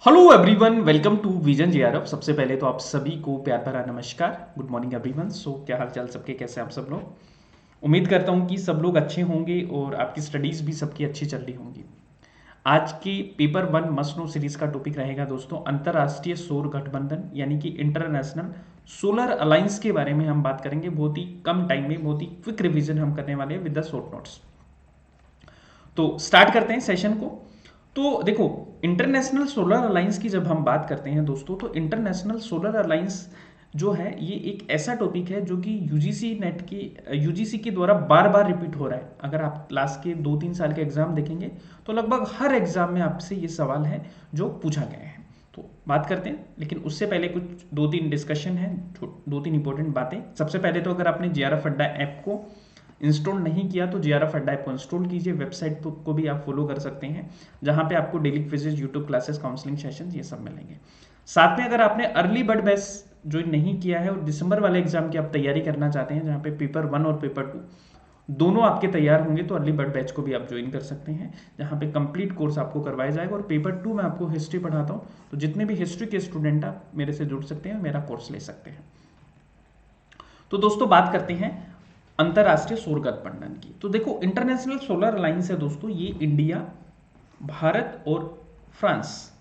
Hello everyone, welcome to vision JRF. सबसे पहले तो आप सभी को प्यार भरा नमस्कार। Good morning everyone. सो क्या हाल चाल सबके, कैसे हैं आप सब लोग। उम्मीद करता हूं कि सब लोग अच्छे होंगे और आपकी स्टडीज़ भी सबकी अच्छी चल रही होंगी। आज के paper one must know series का टॉपिक रहेगा दोस्तों अंतर्राष्ट्रीय सौर गठबंधन यानी कि इंटरनेशनल सोलर अलायंस के बारे में हम बात करेंगे। बहुत ही कम टाइम में बहुत ही क्विक रिविजन हम करने वाले हैं विद द शॉर्ट नोट्स। तो स्टार्ट करते हैं सेशन को। तो देखो, इंटरनेशनल सोलर अलायंस की जब हम बात करते हैं दोस्तों, तो इंटरनेशनल सोलर अलायंस जो है ये एक ऐसा टॉपिक है जो कि यूजीसी के द्वारा बार बार रिपीट हो रहा है। अगर आप लास्ट के 2-3 साल के एग्जाम देखेंगे तो लगभग हर एग्जाम में आपसे ये सवाल है जो पूछा गया है। तो बात करते हैं, लेकिन उससे पहले कुछ 2-3 डिस्कशन है, 2-3 इंपॉर्टेंट बातें। सबसे पहले तो अगर आपने जेआरएफ अड्डा ऐप को इंस्टॉल नहीं किया तो जेआरएफ अड्डा ऐप को इंस्टॉल कीजिए। वेबसाइट को भी आप फॉलो कर सकते हैं, जहां पे आपको daily quizzes, YouTube classes, counselling session ये सब मिलेंगे। साथ में अगर आपने अर्ली बर्ड बैच ज्वाइन नहीं किया है और दिसंबर वाले एग्जाम की आप तैयारी करना चाहते हैं, जहाँ पे पेपर 1 और पेपर 2 दोनों आपके तैयार होंगे, तो अर्ली बर्ड बैच को भी आप ज्वाइन कर सकते हैं, जहाँ पे कंप्लीट कोर्स आपको करवाया जाएगा। और पेपर 2 में आपको हिस्ट्री पढ़ाता हूँ, तो जितने भी हिस्ट्री के स्टूडेंट आप मेरे से जुड़ सकते हैं, मेरा कोर्स ले सकते हैं। तो दोस्तों बात करते हैं अंतरराष्ट्रीय सौर गठबंधन की। तो देखो, इंटरनेशनल सोलर अलायंस है दोस्तों, ये इंडिया, भारत और फ्रांस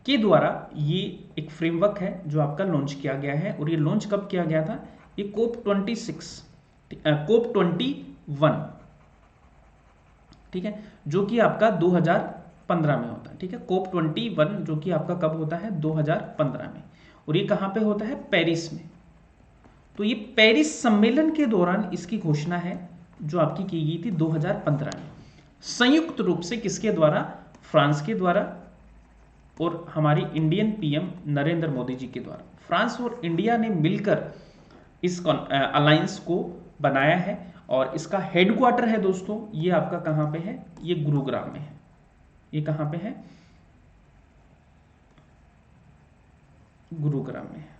के द्वारा ये एक फ्रेमवर्क है जो आपका लॉन्च किया गया है। और ये लॉन्च कब किया गया था? ये COP21, ठीक है, जो कि आपका 2015 में होता है। ठीक है, COP21 जो कि आपका कब होता है? 2015 में। और ये कहां पे होता है? पेरिस में। तो ये पेरिस सम्मेलन के दौरान इसकी घोषणा है जो आपकी की गई थी 2015 में, संयुक्त रूप से किसके द्वारा? फ्रांस के द्वारा और हमारी इंडियन पीएम नरेंद्र मोदी जी के द्वारा। फ्रांस और इंडिया ने मिलकर इस अलायंस को बनाया है। और इसका हेडक्वार्टर है दोस्तों, ये आपका कहां पे है? ये गुरुग्राम में है। ये कहां पे है? गुरुग्राम में है।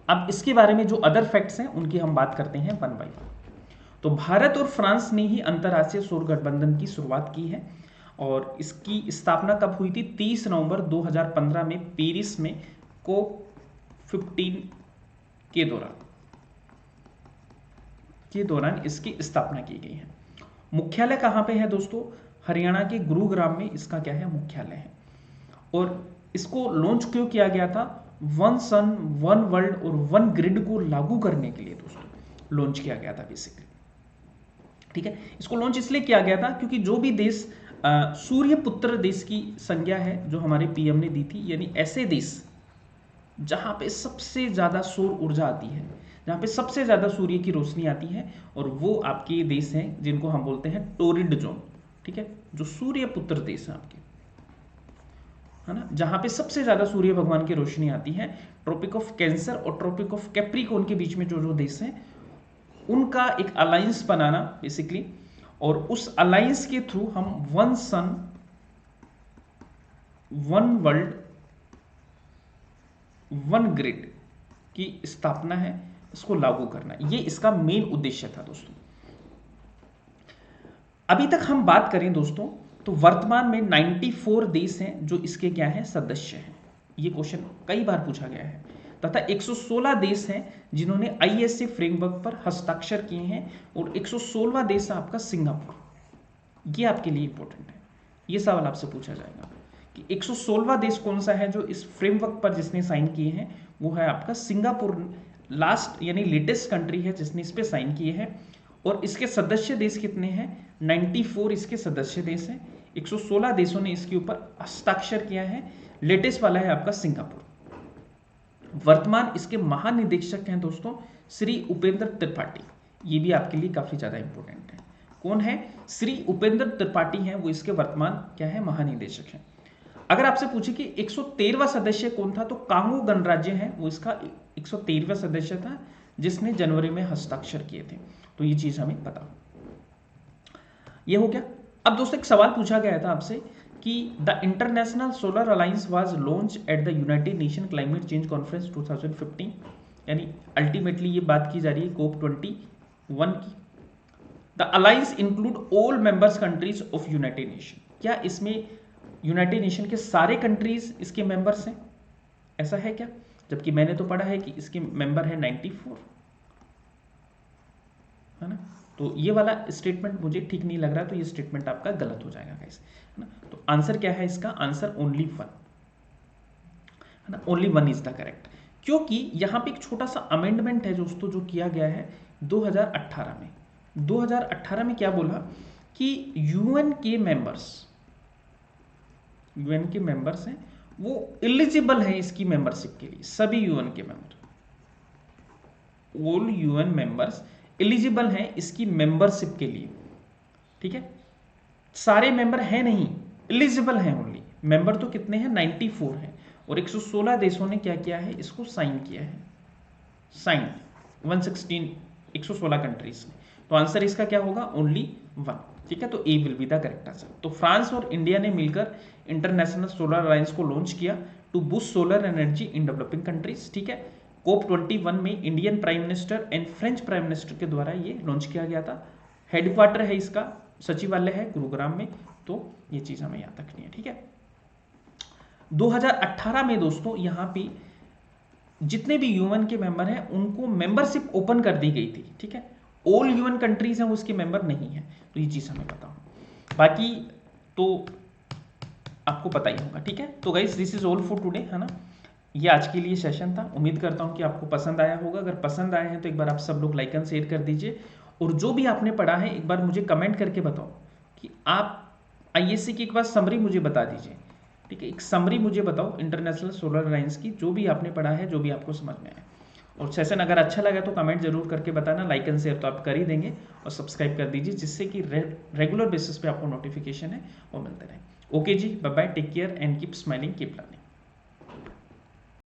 अब इसके बारे में जो अदर फैक्ट्स हैं उनकी हम बात करते हैं वन बाय वन। तो भारत और फ्रांस ने ही अंतर्राष्ट्रीय सौर गठबंधन की शुरुआत की है। और इसकी स्थापना कब हुई थी? 30 नवंबर 2015 में पेरिस में COP15 के दौरान इसकी स्थापना की गई है। मुख्यालय कहां पे है दोस्तों? हरियाणा के गुरुग्राम में इसका क्या है? मुख्यालय है। और इसको लॉन्च क्यों किया गया था? वन सन, वन वर्ल्ड और वन ग्रिड को लागू करने के लिए दोस्तों लॉन्च किया गया था बेसिकली। ठीक है, इसको लॉन्च इसलिए किया गया था क्योंकि जो भी देश सूर्य पुत्र देश की संज्ञा है जो हमारे पीएम ने दी थी, यानी ऐसे देश जहां पे सबसे ज्यादा सौर ऊर्जा आती है, जहां पे सबसे ज्यादा सूर्य की रोशनी आती है, और वो आपके देश हैं जिनको हम बोलते हैं टोरिड जोन। ठीक है, जो सूर्य पुत्र देश है आपके, है ना, जहां पे सबसे ज्यादा सूर्य भगवान की रोशनी आती है, ट्रॉपिक ऑफ कैंसर और ट्रॉपिक ऑफ कैप्रिकॉर्न के बीच में जो जो देश हैं, उनका एक अलायंस बनाना बेसिकली। और उस अलायंस के थ्रू हम वन सन, वन वर्ल्ड, वन ग्रिड की स्थापना है, इसको लागू करना, ये इसका मेन उद्देश्य था दोस्तों। अभी तक हम बात करें दोस्तों, तो वर्तमान में 94 देश हैं जो इसके क्या हैं? सदस्य हैं। ये क्वेश्चन कई बार पूछा गया है। तथा 116 देश हैं जिन्होंने आईएसए फ्रेमवर्क पर हस्ताक्षर किए हैं। और 116वां देश है आपका सिंगापुर। ये आपके लिए इंपॉर्टेंट है, ये सवाल आपसे पूछा जाएगा कि 116वां देश कौन सा है जो इस फ्रेमवर्क पर जिसने साइन किए हैं? वो है आपका सिंगापुर। लास्ट यानी लेटेस्ट कंट्री है जिसने इस पे साइन किए हैं। और इसके सदस्य देश कितने हैं? 94 इसके सदस्य देश हैं। 116 देशों ने इसके ऊपर हस्ताक्षर किया है। लेटेस्ट वाला है आपका सिंगापुर। वर्तमान इसके महानिदेशक हैं दोस्तों श्री उपेंद्र त्रिपाठी। ये भी आपके लिए काफी ज्यादा इंपॉर्टेंट है। कौन है? श्री उपेंद्र त्रिपाठी हैं, वो इसके वर्तमान क्या है? महानिदेशक हैं। अगर आपसे पूछे कि 113वां सदस्य कौन था, तो कांगो गणराज्य है, वो इसका 113वां सदस्य था जिसने जनवरी में हस्ताक्षर किए थे। तो ये चीज हमें पता, ये हो गया। अब दोस्तों एक सवाल पूछा गया था आपसे कि the international solar alliance was launch at the United nation climate change conference 2015, यानी अल्टीमेटली ये बात की जा रही है COP21 की। The alliance include all members countries of United nation. क्या इसमें यूनाइटेड नेशन के सारे कंट्रीज इसके मेंबर्स हैं, ऐसा है क्या? जबकि मैंने तो पढ़ा है कि इसके मेंबर है 94, है ना। तो ये वाला स्टेटमेंट मुझे ठीक नहीं लग रहा, तो ये स्टेटमेंट आपका गलत हो जाएगा गाइस, है ना। तो आंसर क्या है इसका? आंसर ओनली वन, है ना, only one is the correct. क्योंकि यहाँ पे एक छोटा सा अमेंडमेंट है दोस्तों जो किया गया है 2018 में। 2018 में क्या बोला कि यूएन के मेंबर्स हैं वो एलिजिबल हैं इसकी मेंबरशिप के लिए, सभी यूएन के member, all UN members eligible हैं इसकी मेंबरशिप के लिए, ठीक है। सारे मेंबर हैं नहीं, एलिजिबल हैं ओनली। मेंबर तो कितने हैं? 94 हैं, और 116 देशों ने क्या किया है? इसको साइन किया है, साइन 116 कंट्रीज ने। तो आंसर इसका क्या होगा? ओनली वन, ठीक है। तो A will be the correct answer. तो फ्रांस और इंडिया ने मिलकर इंटरनेशनल सोलर अलायंस को लॉन्च किया to boost solar energy in developing countries, ठीक है। COP21 में Indian prime minister and French prime minister के द्वारा ये लॉन्च किया गया था। हेडक्वार्टर है इसका, सचिवालय है गुरुग्राम में। तो ये चीज हमें याद रखनी है, ठीक है। 2018 में दोस्तों यहाँ पे जितने भी यूएन के मेंबर हैं उनको मेंबरशिप ओपन कर दी गई थी, ठीक है। ऑल यूएन कंट्रीज हैं उसके मेंबर नहीं है, तो ये चीज हमें पता हो। बाकी तो आपको पता ही होगा, ठीक है। तो guys this is all for today, है ना। ये आज के लिए सेशन था। उम्मीद करता हूँ कि आपको पसंद आया होगा। अगर पसंद आए हैं तो एक बार आप सब लोग लाइक एंड शेयर कर दीजिए, और जो भी आपने पढ़ा है एक बार मुझे कमेंट करके बताओ कि आप आईएससी की एक बार समरी मुझे बता दीजिए, ठीक है। एक समरी मुझे बताओ इंटरनेशनल सोलर अलायंस की, जो भी आपने पढ़ा है, जो भी आपको समझ में आया। और सेशन अगर अच्छा लगा तो कमेंट जरूर करके बताना, लाइक एंड शेयर तो आप कर ही देंगे, और सब्सक्राइब कर दीजिए जिससे कि रेगुलर बेसिस पे आपको नोटिफिकेशन है वो मिलते रहे। ओके जी, bye bye, take care and keep smiling, keep learning.